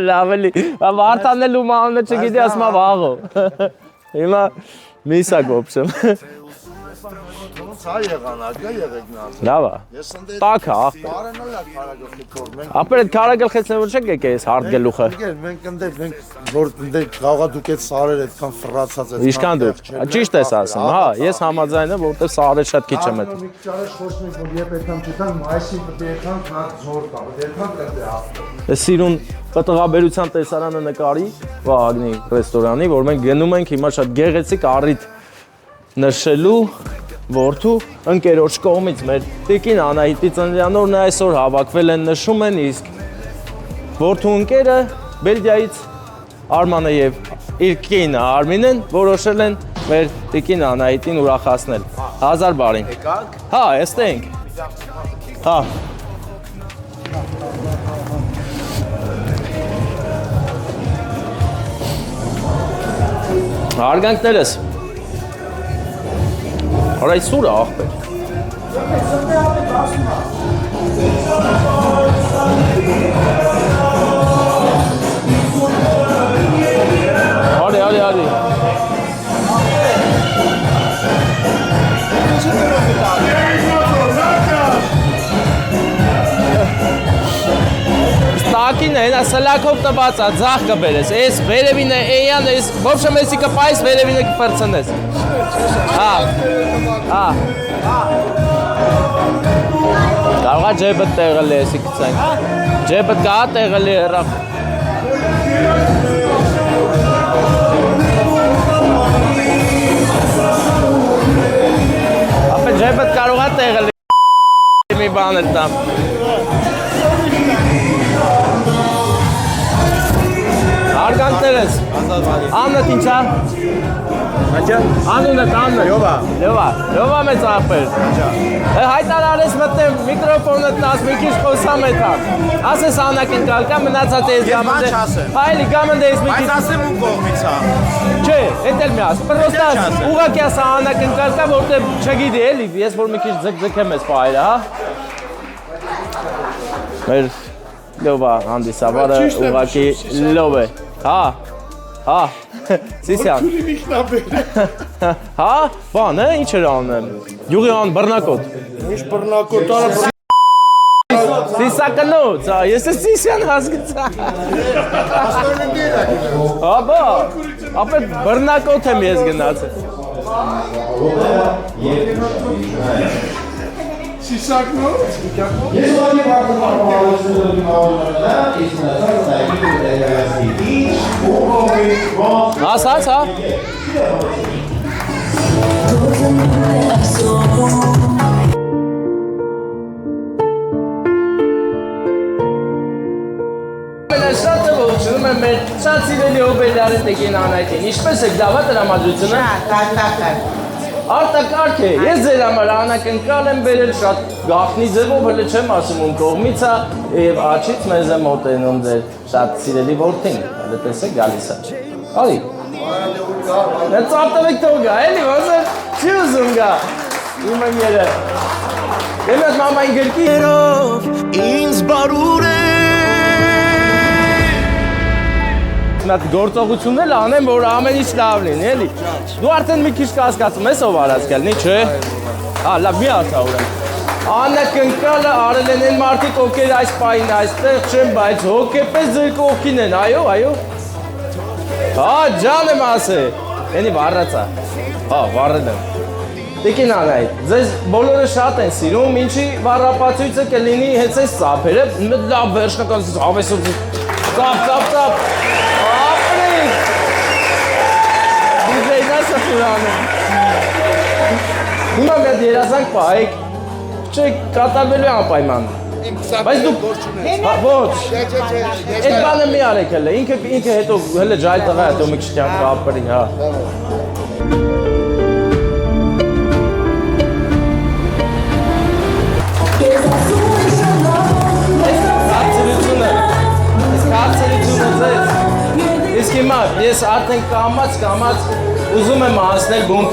Լավ էլի, վարտանելու մանունը չգիտի ասմա վաղո։ Հիմա միսա գոպսեմ։ Սա եղանակա եղեգնալ։ Լավ է։ Տակ է, ախպեր։ Բարենալ է քարագլխի թոր մենք։ Ապեր այդ քարագլխեցն որ չեք եկե այս հարդ գլուխը։ Մենք ընդդեմ մենք որ ընդդեմ գաղա դուք այդ սարերը այդքան ֆրացած այդ։ Ինչքան դուք։ Ճիշտ ես ասում, հա, ես համաձայն եմ, որովհետև սարերը շատ քիչ եմ այդ։ Մի քիչ առաջ խոսում ենք որ երբ այդքան չտան մայիսին պետք է այդքան քան զոր տա, պետք է այդքան կտե ասում։ Այս սիրուն տղաբերության տեսարանը նկարի Վահագնի ռեստորանի, որ մենք գնում ենք հիմա շատ գեղեցիկ առիթ նշելու որդու ընկերոջ կողմից մեր տիկին Անահիտի ծննդյանօրն է այսօր հավաքվել են նշում են իսկ որդու ընկերը Բելգիայից Արմանը եւ իր կինը Արմինեն որոշել են մեր տիկին Անահիտին ուրախացնել 1000 բարին։ Եկաք։ Հա, էստե ենք։ Հա։ Հարգանքներս։ Արա այս սուրը աղբեր։ Արի։ Ստակին է, նա սլակով տված է, ձախ կբերես, ես վերևին է, էյան ես, ոբշեմ եսի կպայիս, վերևին է կպրցնես։ Հա։ Կարողա ջեբըտ տեղել է եսի կծենք։ Ջեբըտ կա տեղել է հեռախ։ Ապե ջեբըտ կարողա տեղել է մի բան էլ տամ։ Հարգանքներս, աննդ ինչա։ Անունդ Աննդ։ Լյովա մեծ աղբեր։ Հայտարարես մտնեմ միկրոֆոնը տաս մի քիչ խոսամ էթա։ Ասես անակնկալ կա մնացած ես գամնդե։ Հայլի գամնդե ես մի քիչ։ Բայց ասեմ ու կողմից է։ Չէ, էդ էլ մի աս։ Պրոստա ուղղակի ասա անակնկալ կա որտեղ չգիտի էլի, ես որ մի քիչ ձգձգեմ ես ֆայլը, հա։ Մեր լյովա հանդիսավարը ուղղակի լով է։ Հա, Սիսյան։ Հա, բան է, ինչ էր անեմ։ Յուղի ան բռնակոտ։ Ինչ բռնակոտ արա Սիսակնոց, ես է Սիսյան հասկացա։ Աստորն դիրա։ Հա, բա, ապե բռնակոտ եմ ես գնացել։ Սիսակնոց։ Ես ողջի բարդուղարությունների մավորները, իսկ նասայքի Ասաց, հա։ Մենաշատը ողջունում եմ մեր շատ սիրելի հոբելյարի տեկին Անահիտին, ինչպես եք դավա տրամադրությունը։ Արտակարգ է, ես ձեր համար անակնկալ եմ բերել շատ գաղտնի ձևով, հլը չեմ ասում ում կողմից է և աչից մեզ է մոտենում ձեր շատ սիրելի որդին, հլը տեսեք գալիս է։ Ալի։ Նա ծարտավեք թող գա, էլի, ոսր չի ուզում գա, իմ եմ երը։ Եմ ես մամային գրկի։ Ինձ բարուր է։ Նա գործողությունն էլ անեմ, որ ամեն ինչ լավ լինի, էլի։ Դու արդեն մի քիչ կասկածում ես ով արած գալնի, չէ։ Հա, լավ, մի ասա ուրեմ։ Անակնկալը արել են են մարդիկ, ովքեր այս պահին այստեղ չեն, բայց հոգեպես ձեր կողքին են, այո։ Հա, ջան եմ ասե։ Ենի վառացա։ Հա, վառել եմ։ Տիկին Անահիտ, ձեզ բոլորը շատ են սիրում, ինչի վառապացույցը կլինի հենց այս ծափերը, լավ վերջնական հավեսով ծափ։ Ապրիկ։ Դիզեյնա սխուրանում։ Հիմա մի հատ երազանք պահեք, չէ կատարվելու է անպայման։ Բայց դուք ոչ, այդ բանը մի արեք հլը, ինքը հետո հլը ջայ տղա հետո մի քիչ կյանք ապրի, հա։ Իսկ հիմա ես արդեն կամաց ուզում եմ հասնել բուն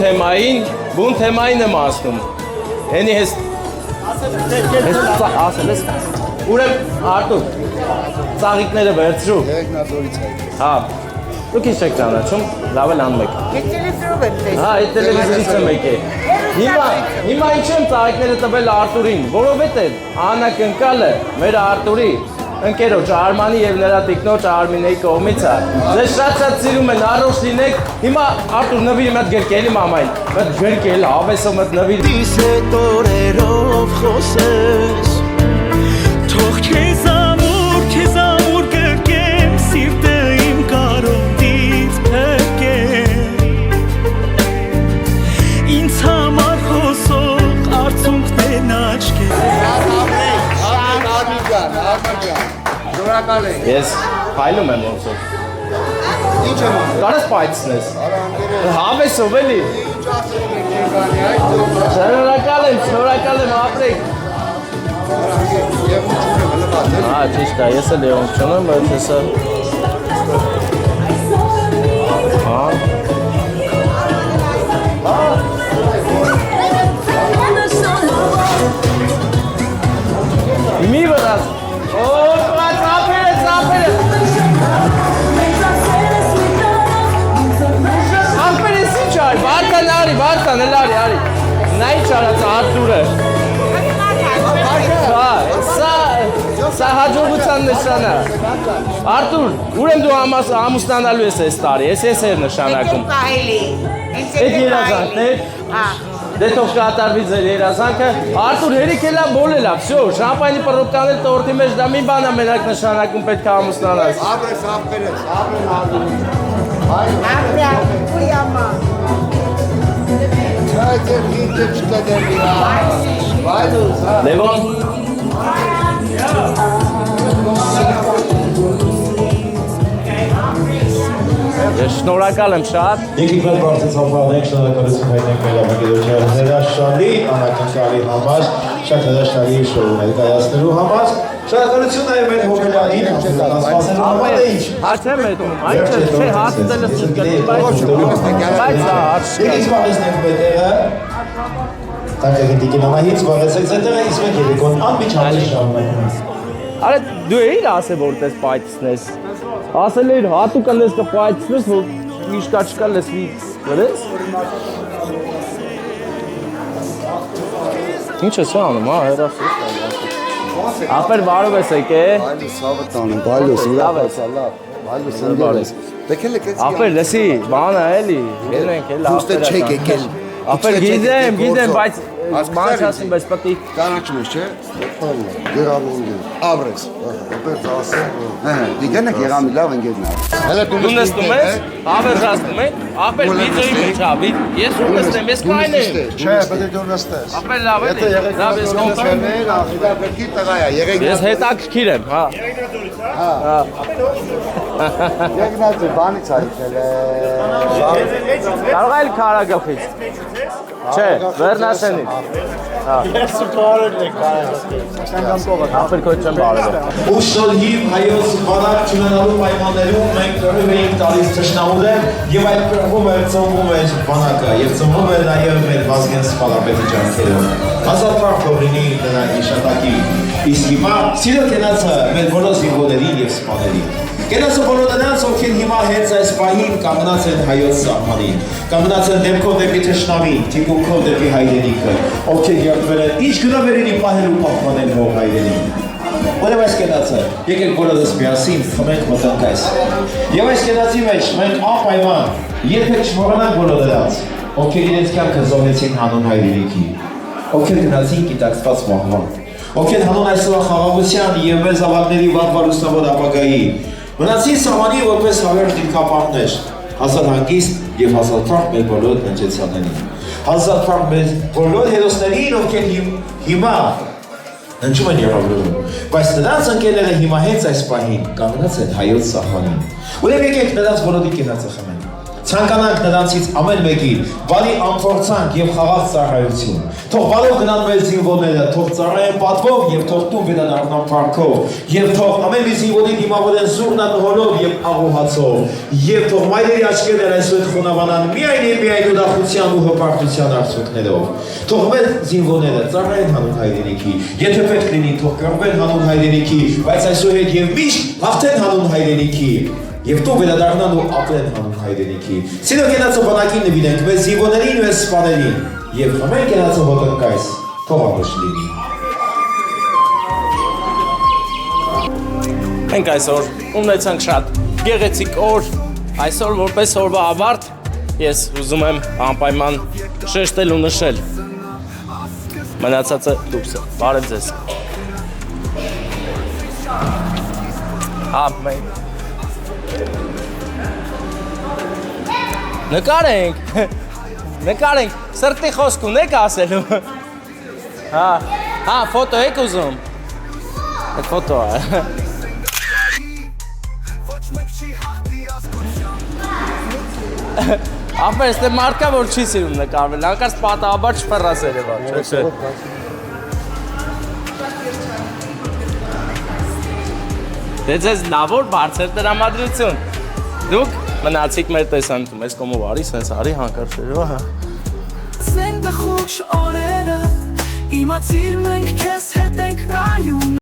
թեմային եմ հասնում։ Հենի հես ասել ես Ուրեմն Արտուր, ծաղիկները վերցրու։ Երկնազորից հայ։ Հա։ Դուք ինչ եք ճանաչում, լավ էլ անում եք։ Ես տելևիզորով եմ տեսել։ Հա, այդ տելևիզորից եմ եկել։ Հիմա ինչ եմ ծաղիկները տվել Արտուրին, որովհետև անակնկալը մեր Արտուրի ընկերոջ Արմանի եւ նրա տիկնոջ Արմինեի կողմից է։ Ձեզ շատ սիրում են, առողջ լինեք։ Հիմա Արտուր նվիրի մի հատ գրկելի մամային։ Մի հատ գրկել, ավեսով մտ նվիր։ Դիսե տորերով խոսես Թող քեզ ամուր գրկեմ Սիրտը իմ կարոտից փրկեմ Ինձ համար խոսող արցունքներն աչքեր Շնորհակալ ենք։ Ես փայլում եմ ոնցով։ Ինչ եմ անում։ Կարես պայծնես։ Հավեսով էլի։ Ինչ ասել եք Երգանի այդ։ Շնորհակալ եմ, ապրեք։ Եվ ուչում եմ հլված։ Հա, ճիշտ է, ես էլ եղում չունեմ, բայց հեսա։ Հա։ Մի վրաս։ Ապերես ինչ արի, Վարդան, արի։ Նա ինչ արած Արտուրը։ Սա հաջողության նշան է։ Արտուր, ուրեմն դու ամուսնանալու ես այս տարի, ես էր նշանակում։ Այդ երազանքն է։ Հա։ Դե թող կատարվի ձեր երազանքը։ Արտուր, հերիք էլա բոլելա, վсё, շամպայնի պռոպկանել տորտի մեջ դա մի բան է մենակ նշանակում պետք է ամուսնանաս։ Ապրես, ապրեն ալու։ Ապրյա, պրյամա։ Այդ է ինձ չկդելի հա։ Բայդուս հա։ Լևոն։ Ես շնորհակալ եմ շատ։ Եկեք մեր բարձրացավանենք շնորհակալություն հայտնենք մեր ամենագիտության հրաշալի անակնկալի համար, շատ հրաշալի շոու ներկայացնելու համար։ Շնորհակալություն նաև մեր հոբելյանին, ասվածելու համար է ինչ։ Արդեն մետնում, այն չէ, հաստատելը սկսկելի, բայց Եկեք զբաղեցնենք մետերը։ Տակը դիկին ամահից զբաղեցեք ձետերը, իսկ մենք երեկոն անմիջապես շարունակում։ Արա դու էիր ասել որ տես պայծնես։ Ասել էիր հատուկ անես կպայծնես, որ միշկա չկա լսվի գրես։ Ինչ ես անում, հա, հերասուս։ Ապեր բարով ես եկե։ Բայլուս հավը տանում, բայլուս Լավ ես, լավ։ Բայլուս ընդդարես։ Դեկել եք Ապեր լսի, բան է էլի։ Գնենք էլ Ուստե չեք եկել։ Ապեր գիտեմ, բայց մանչ ասում, բայց պատի։ Կանաչում ես, չէ։ Գերավորում ես։ Ապրես։ Ապեր ասեմ։ Հա, դիգանակ եղամի լավ ընկերն է։ Հələ Դու նստում ես, հավերժացնում ես, ապեր վիդեոյի մեջ հա, ես ու նստեմ, ես կայն եմ։ Չէ, պետք է դու նստես։ Ապեր լավ Եթե է, եղեք լավ ես կոնֆերեն։ կոնֆերներ, ախիդա պետքի տղա է, եղեք։ Ես հետաքրքիր եմ, հա։ Եղնացի բանից այդել է։ Կարող այլ քարագլխից։ Չէ, Վերնասենից։ Ես բարել եք Ապեր քո չեմ բարել։ Ուշալիվ հայոց բանակ չունենալու պայմաններում մենք կրում էինք տալիս թշնամուներ եւ այդ կրվում էր ծնվում էր բանակը եւ ծնվում էր նաեւ մեր Վազգեն Սպալապետի ջանքերով։ Ազատ Ֆրանքովինի նրա իշտակի իսկ հիմա սիրո կենացը մեր բոլոր զինվորներին եւ սպաներին։ Կենացը բոլոր նրանց, ովքեր հիմա հենց այս պահին կանգնած են հայոց սահմանին, կանգնած են դեմքով դեպի թշնամին, թիկունքով դեպի հայրենիքը, ովքեր երդվել են ինչ գնավերին պահելու պահպանել հող հայրենին։ Ուրեմն այս կենացը, եկեք բոլորս միասին խմենք մտնենք այս։ Եվ այս կենացի մեջ մենք անպայման երբեք չմոռանանք բոլոր նրանց, ովքեր իրենց կյանքը զոհեցին հանուն հայրենիքի, ովքեր գնացին գիտակցված մահվան, ովքեր հանուն այսօր խաղաղության եւ մեր զավակների վաղ լուսավոր ապագայի մնացին սահմանի որպես հավերժ դիրքապահներ, հազար հանգիստ եւ հազար թանկ մեր բոլոր հնչեցյալներին, հազար թանկ մեր բոլոր հերոսներին, ովքեր հիմա հնչում են երավորում, բայց նրանց ընկերները հիմա հենց այս պահին կանգնած են հայոց սահմանին։ Ուրեմն եկեք նրանց բոլորի կենացը խմենք։ Ցանկանանք նրանցից ամեն մեկին բարի ամփորձանք եւ խաղաղ ծառայություն։ Թող բարով գնան մեր զինվորները, թող ծառայեն պատվով եւ թող տուն վերադառնան փառքով, եւ թող ամեն մի զինվորի դիմավորեն զուռնանհոլով եւ աղոհացով, եւ թող մայրերի աչքերը այսօր խոնավանան միայն ուրախության ու հպարտության արդյունքներով։ Թող մեր զինվորները ծառայեն հանուն հայրենիքի, եթե պետք լինի, թող կռվեն հանուն հայրենիքի, բայց այսուհետ եւ միշտ հաղթեն հանուն հայրենիքի։ Եվ տուն վերադառնան ու ապրեն հանուն հայրենիքի։ Սիրո կենացը բանակին նվիրենք մեզ զինվորներին ու մեզ սպաներին։ Եվ ամեն կենացը ոտնկայս թող ամուշ լինի։ Մենք այսօր ունեցանք շատ գեղեցիկ օր, այսօր որպես օրվա ավարտ ես ուզում եմ անպայման շեշտել ու նշել։ Մնացածը դուքսը, բարև ձեզ։ Ամեն Նկարենք, սրտի խոսք ունեք ասելու։ Հա, ֆոտո եք ուզում։ Այդ ֆոտո է։ Ապեր, ստե մարդկա, որ չի սիրում նկարվել, հանկարծ պատահաբար չպռաս երևա, չէ։ Դե ձեզ լավոր բարձր տրամադրություն։ Դուք մնացիք մեր տեսանյութում, այս կոմով արի, սենց արի հանկարծ երևա, հա։ Սենք բխուշ օրերը, իմացիր մենք կեզ հետ ենք նայում